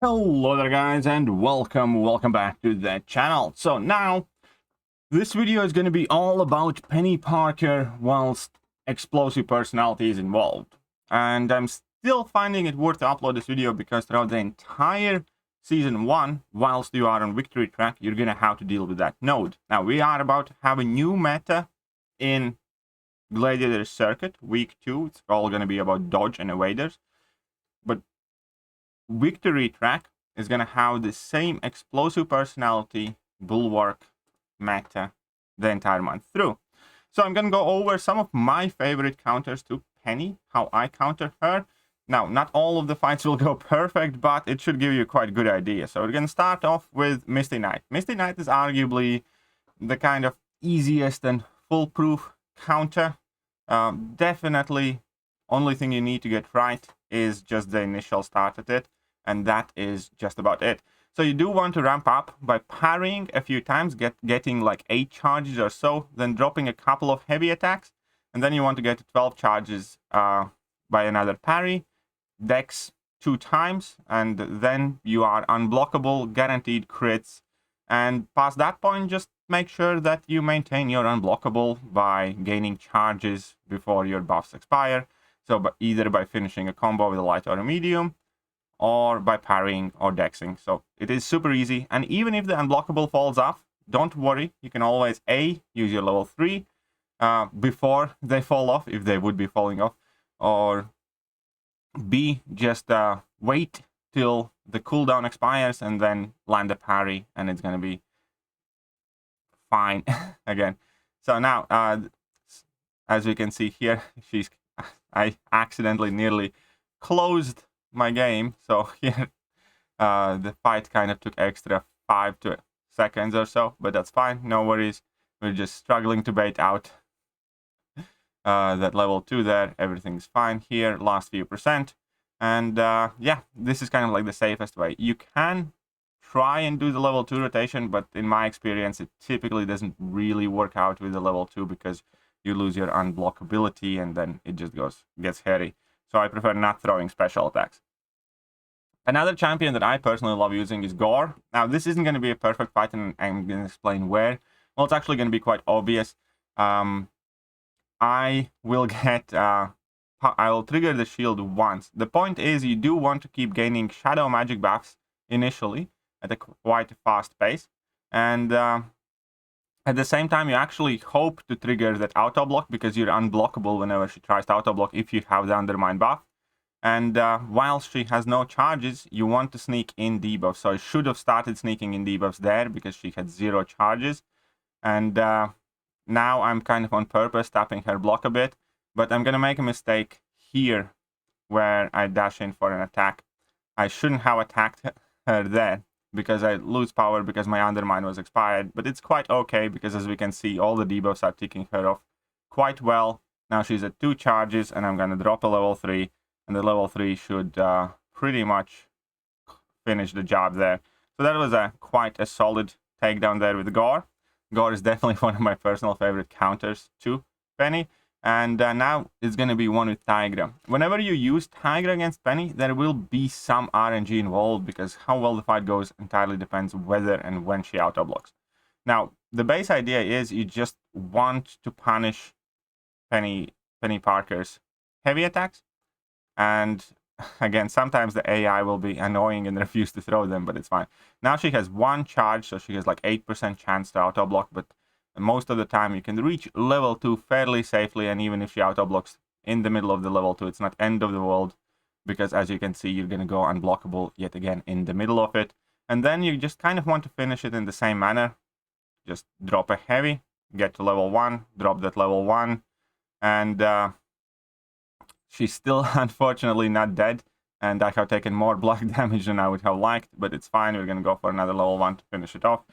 Hello there guys, and welcome back to the channel. So now this video is going to be all about Penny Parker whilst explosive personality is involved, and I'm still finding it worth to upload this video because throughout the entire season 1, whilst you are on victory track, you're going to have to deal with that node. Now we are about to have a new meta in Gladiator Circuit week 2. It's all going to be about dodge and evaders, but victory track is going to have the same explosive personality bulwark meta the entire month through. So I'm going to go over some of my favorite counters to Penny, how I counter her. Now, not all of the fights will go perfect, but it should give you quite a good idea. So we're going to start off with Misty Knight. Misty Knight is arguably the kind of easiest and foolproof counter. Definitely, only thing you need to get right is just the initial start at it. And that is just about it. So you do want to ramp up by parrying a few times, getting like 8 charges or so, then dropping a couple of heavy attacks, and then you want to get to 12 charges by another parry, dex 2 times, and then you are unblockable, guaranteed crits, and past that point, just make sure that you maintain your unblockable by gaining charges before your buffs expire. So either by finishing a combo with a light or a medium, or by parrying or dexing. So it is super easy, and even if the unblockable falls off, don't worry, you can always A, use your level 3 before they fall off, if they would be falling off, or B, just wait till the cooldown expires and then land a parry, and it's gonna be fine again. So now, as we can see here, I accidentally nearly closed my game, so here the fight kind of took extra 5 seconds or so, but that's fine, no worries. We're just struggling to bait out that level 2 there. Everything's fine here, last few percent, and yeah, this is kind of like the safest way. You can try and do the level 2 rotation, but in my experience it typically doesn't really work out with the level 2 because you lose your unblockability and then it just gets hairy. So I prefer not throwing special attacks. Another champion that I personally love using is Gore. Now, this isn't going to be a perfect fight, and I'm going to explain where. Well, it's actually going to be quite obvious. I will trigger the shield once. The point is, you do want to keep gaining shadow magic buffs initially at a quite fast pace. And at the same time, you actually hope to trigger that auto block because you're unblockable whenever she tries to auto block if you have the undermine buff. And while she has no charges, you want to sneak in debuffs. So I should have started sneaking in debuffs there because she had 0 charges. And now I'm kind of on purpose tapping her block a bit. But I'm going to make a mistake here where I dash in for an attack. I shouldn't have attacked her there because I lose power because my undermine was expired. But it's quite okay because, as we can see, all the debuffs are ticking her off quite well. Now she's at 2 charges, and I'm going to drop a level 3. And the level 3 should pretty much finish the job there. So that was quite a solid takedown there with Gore. Gore is definitely one of my personal favorite counters to Penny. And now it's going to be one with Tigra. Whenever you use Tigra against Penny, there will be some RNG involved because how well the fight goes entirely depends whether and when she auto-blocks. Now, the base idea is you just want to punish Penny Parker's heavy attacks. And again, sometimes the AI will be annoying and refuse to throw them, but it's fine. Now she has 1 charge, so she has like 8% chance to auto-block, but most of the time you can reach level 2 fairly safely, and even if she auto-blocks in the middle of the level 2, it's not end of the world, because as you can see, you're going to go unblockable yet again in the middle of it. And then you just kind of want to finish it in the same manner. Just drop a heavy, get to level 1, drop that level 1, and she's still, unfortunately, not dead, and I have taken more block damage than I would have liked, but it's fine. We're going to go for another level 1 to finish it off.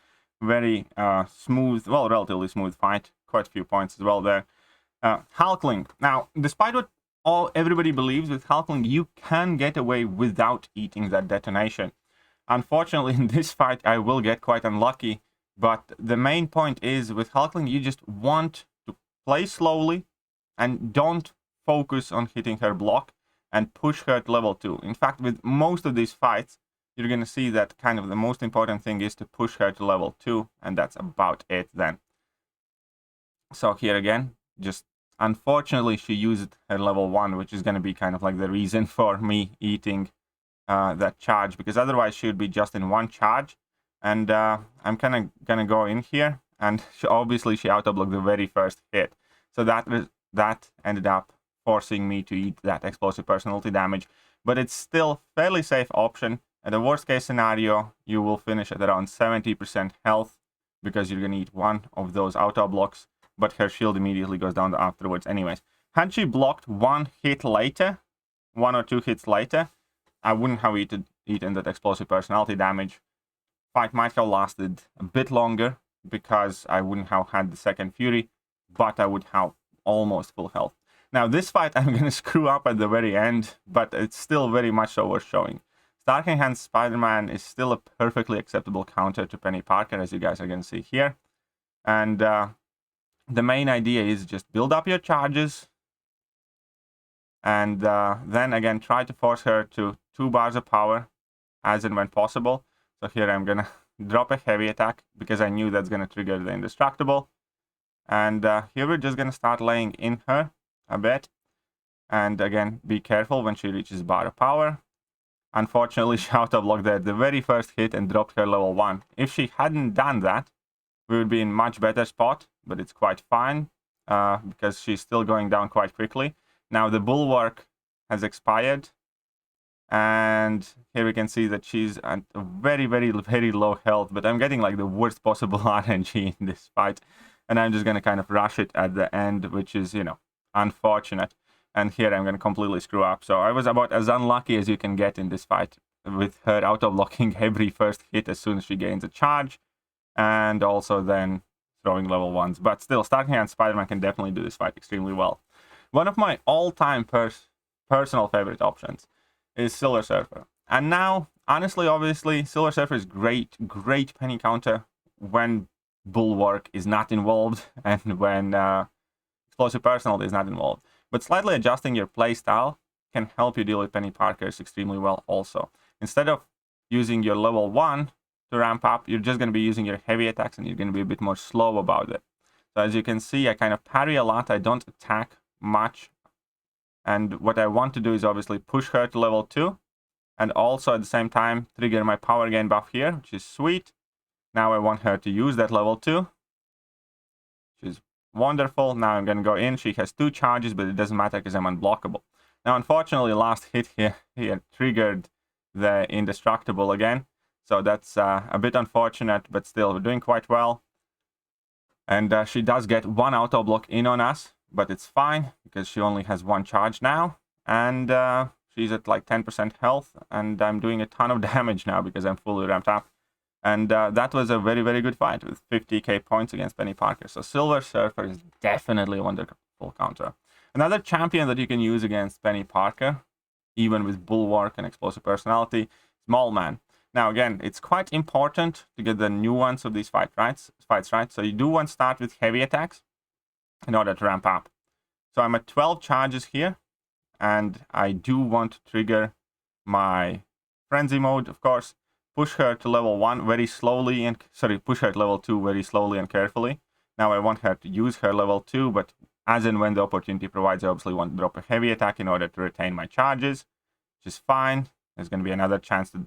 Very smooth, well, relatively smooth fight. Quite a few points as well there. Hackling. Now, despite what everybody believes with Hackling, you can get away without eating that detonation. Unfortunately, in this fight, I will get quite unlucky, but the main point is with Hackling, you just want to play slowly and don't focus on hitting her block and push her to level 2. In fact, with most of these fights, you're going to see that kind of the most important thing is to push her to level 2, and that's about it then. So here again, just unfortunately she used her level 1, which is going to be kind of like the reason for me eating that charge, because otherwise she would be just in one charge. And I'm kind of going to go in here, and obviously she auto-blocked the very first hit. So that ended up forcing me to eat that explosive personality damage. But it's still fairly safe option. At the worst case scenario, you will finish at around 70% health, because you're going to eat one of those auto-blocks. But her shield immediately goes down afterwards anyways. Had she blocked one hit later, 1 or 2 hits later, I wouldn't have eaten that explosive personality damage. Fight might have lasted a bit longer, because I wouldn't have had the second Fury, but I would have almost full health. Now this fight I'm going to screw up at the very end, but it's still very much so worth showing. Starking Hand SpiderMan is still a perfectly acceptable counter to Peni Parker, as you guys are going to see here. And the main idea is just build up your charges, and then again try to force her to 2 bars of power as and when possible. So here I'm gonna drop a heavy attack, because I knew that's gonna trigger the indestructible. And here we're just gonna start laying in her a bit, and again be careful when she reaches bar of power. Unfortunately, she auto-blocked there at the very first hit and dropped her level 1. If she hadn't done that, we would be in much better spot, but it's quite fine, because she's still going down quite quickly. Now the bulwark has expired, and here we can see that she's at a very, very, very low health, but I'm getting like the worst possible RNG in this fight, and I'm just going to kind of rush it at the end, which is, you know, unfortunate. And here I'm going to completely screw up. So I was about as unlucky as you can get in this fight, with her auto-blocking every first hit as soon as she gains a charge, and also then throwing level 1s. But still, Starking Hand SpiderMan can definitely do this fight extremely well. One of my all-time personal favorite options is Silver Surfer. And now, honestly, obviously, Silver Surfer is great Peni counter when Bulwark is not involved and when Explosive Personality is not involved. But slightly adjusting your playstyle can help you deal with Peni Parkers extremely well also. Instead of using your level 1 to ramp up, you're just going to be using your heavy attacks, and you're going to be a bit more slow about it. So as you can see, I kind of parry a lot, I don't attack much. And what I want to do is obviously push her to level 2, and also at the same time trigger my power gain buff here, which is sweet. Now I want her to use that level 2, which is wonderful. Now I'm going to go in. She has 2 charges, but it doesn't matter because I'm unblockable. Now, unfortunately, last hit here triggered the indestructible again. So that's a bit unfortunate, but still, we're doing quite well. And she does get 1 auto block in on us, but it's fine because she only has 1 charge now. And she's at like 10% health, and I'm doing a ton of damage now because I'm fully ramped up. And that was a very, very good fight with 50k points against Peni Parker. So Silver Surfer is definitely a wonderful counter. Another champion that you can use against Peni Parker, even with Bulwark and Explosive Personality, Small Man. Now again, it's quite important to get the nuance of these fights, right? So you do want to start with heavy attacks in order to ramp up. So I'm at 12 charges here, and I do want to trigger my Frenzy mode, of course. Push her to level 1 very slowly, and push her to level 2 very slowly and carefully. Now I want her to use her level 2, but as and when the opportunity provides, I obviously want to drop a heavy attack in order to retain my charges, which is fine. There's going to be another chance to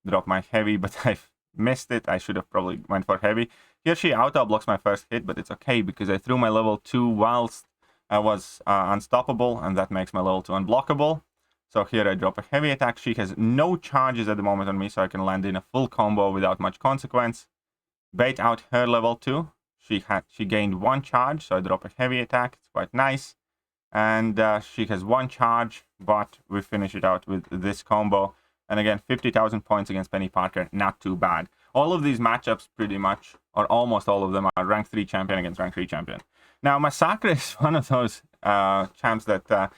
drop my heavy, but I've missed it. I should have probably went for heavy. Here she auto-blocks my first hit, but it's okay because I threw my level 2 whilst I was unstoppable, and that makes my level 2 unblockable. So here I drop a heavy attack. She has no charges at the moment on me, so I can land in a full combo without much consequence. Bait out her level 2. She gained 1 charge, so I drop a heavy attack. It's quite nice. And she has 1 charge, but we finish it out with this combo. And again, 50,000 points against Peni Parker, not too bad. All of these matchups pretty much, or almost all of them, are rank 3 champion against rank 3 champion. Now, Masaka is one of those champs that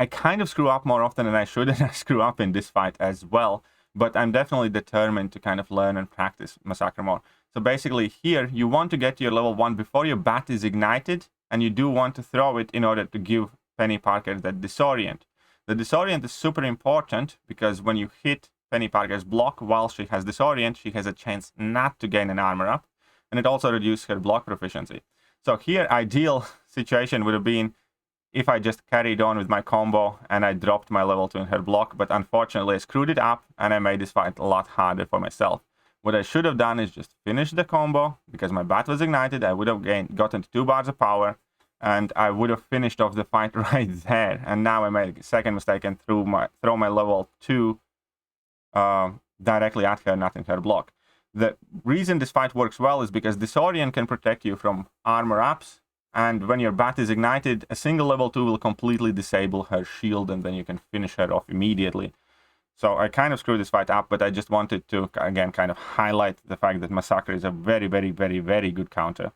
I kind of screw up more often than I should, and I screw up in this fight as well. But I'm definitely determined to kind of learn and practice Masaka more. So basically here, you want to get to your level 1 before your bat is ignited, and you do want to throw it in order to give Peni Parker that disorient. The disorient is super important because when you hit Peni Parker's block while she has disorient, she has a chance not to gain an armor up, and it also reduces her block proficiency. So here, ideal situation would have been if I just carried on with my combo and I dropped my level 2 in her block, but unfortunately I screwed it up and I made this fight a lot harder for myself. What I should have done is just finish the combo, because my bat was ignited, I would have gotten 2 bars of power, and I would have finished off the fight right there. And now I made a second mistake and throw my level 2 directly at her, not in her block. The reason this fight works well is because Disorient can protect you from armor ups, and when your bat is ignited, a single level 2 will completely disable her shield, and then you can finish her off immediately. So I kind of screwed this fight up, but I just wanted to, again, kind of highlight the fact that Masaka is a very, very, very, very good counter.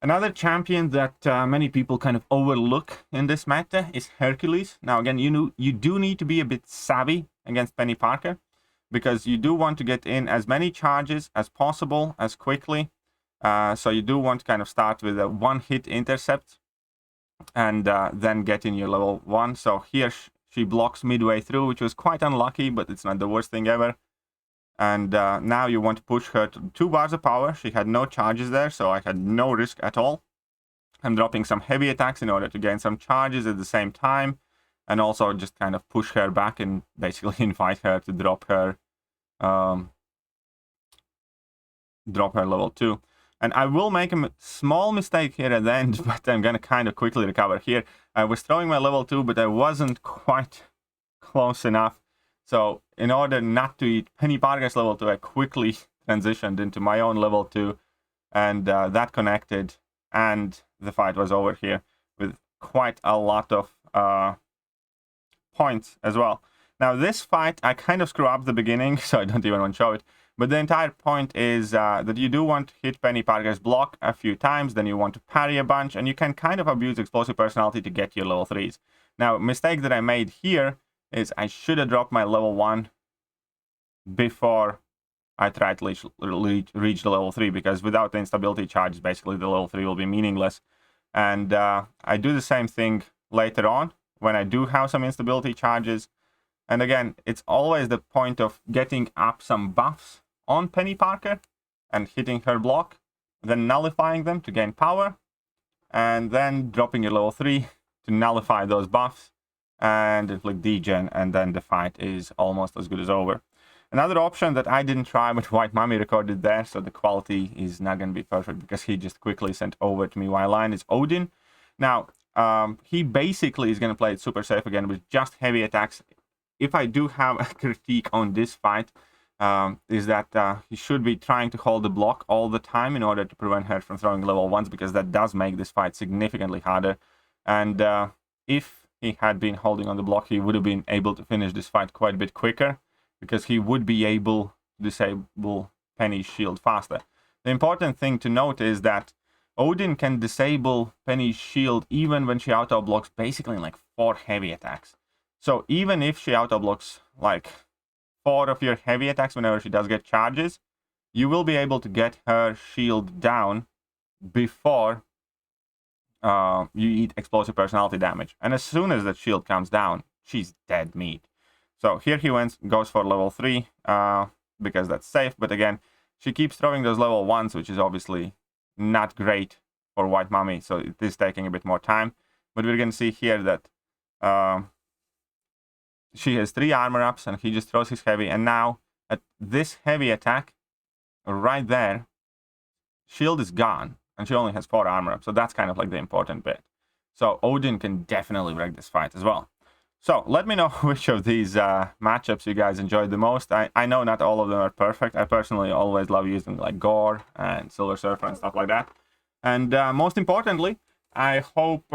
Another champion that many people kind of overlook in this meta is Hercules. Now, again, you do need to be a bit savvy against Peni Parker, because you do want to get in as many charges as possible, as quickly. So you do want to kind of start with a one-hit intercept and then get in your level 1. So here she blocks midway through, which was quite unlucky, but it's not the worst thing ever. And now you want to push her to 2 bars of power. She had no charges there, so I had no risk at all. I'm dropping some heavy attacks in order to gain some charges at the same time, and also just kind of push her back and basically invite her to drop her level 2. And I will make a small mistake here at the end, but I'm going to kind of quickly recover here. I was throwing my level 2, but I wasn't quite close enough. So in order not to eat Peni Parker's level 2, I quickly transitioned into my own level 2. And that connected, and the fight was over here with quite a lot of points as well. Now this fight, I kind of screw up the beginning, so I don't even want to show it. But the entire point is that you do want to hit Peni Parker's block a few times, then you want to parry a bunch, and you can kind of abuse explosive personality to get your level 3s. Now, a mistake that I made here is I should have dropped my level 1 before I tried to reach the level 3, because without the instability charges, basically the level 3 will be meaningless. And I do the same thing later on when I do have some instability charges. And again, it's always the point of getting up some buffs on Peni Parker and hitting her block, then nullifying them to gain power, and then dropping your level 3 to nullify those buffs and inflict degen, and then the fight is almost as good as over. Another option that I didn't try, but White Mummy recorded there, so the quality is not going to be perfect because he just quickly sent over to me while line, is Odin. Now, he basically is going to play it super safe again with just heavy attacks. If I do have a critique on this fight, is that he should be trying to hold the block all the time in order to prevent her from throwing level 1s, because that does make this fight significantly harder. And if he had been holding on the block, he would have been able to finish this fight quite a bit quicker, because he would be able to disable Peni's shield faster. The important thing to note is that Odin can disable Peni's shield even when she auto-blocks basically like 4 heavy attacks. So even if she auto-blocks like 4 of your heavy attacks whenever she does get charges, you will be able to get her shield down before you eat explosive personality damage. And as soon as that shield comes down, she's dead meat. So here he goes for level 3 because that's safe. But again, she keeps throwing those level 1s, which is obviously not great for White Mummy. So it is taking a bit more time. But we're going to see here that she has 3 armor ups and he just throws his heavy. And now at this heavy attack right there, shield is gone and she only has 4 armor ups. So that's kind of like the important bit. So Odin can definitely wreck this fight as well. So let me know which of these matchups you guys enjoyed the most. I know not all of them are perfect. I personally always love using like Gore and Silver Surfer and stuff like that. And most importantly, I hope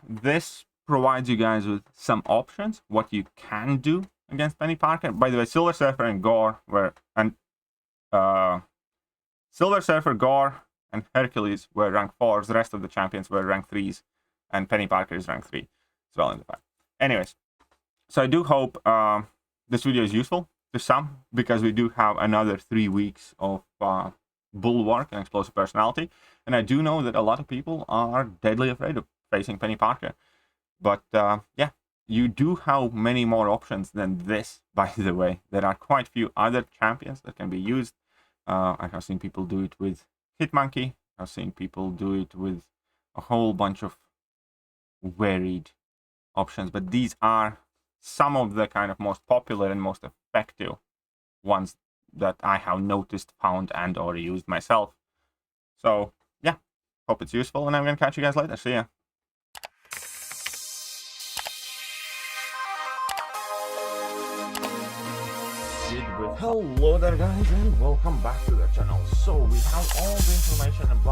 this provides you guys with some options, what you can do against Peni Parker. By the way, Silver Surfer and Gore were, and Silver Surfer, Gore, and Hercules were rank 4s. The rest of the champions were rank 3s, and Peni Parker is rank 3 as well in the fight. Anyways, so I do hope this video is useful to some, because we do have another 3 weeks of Bulwark and Explosive Personality, and I do know that a lot of people are deadly afraid of facing Peni Parker. But yeah, you do have many more options than this, by the way. There are quite few other champions that can be used. I have seen people do it with Hitmonkey. I've seen people do it with a whole bunch of varied options, but these are some of the kind of most popular and most effective ones that I have noticed, found, and or used myself. So yeah, hope it's useful, and I'm gonna catch you guys later. See ya. Hello there guys, and welcome back to the channel. So we have all the information about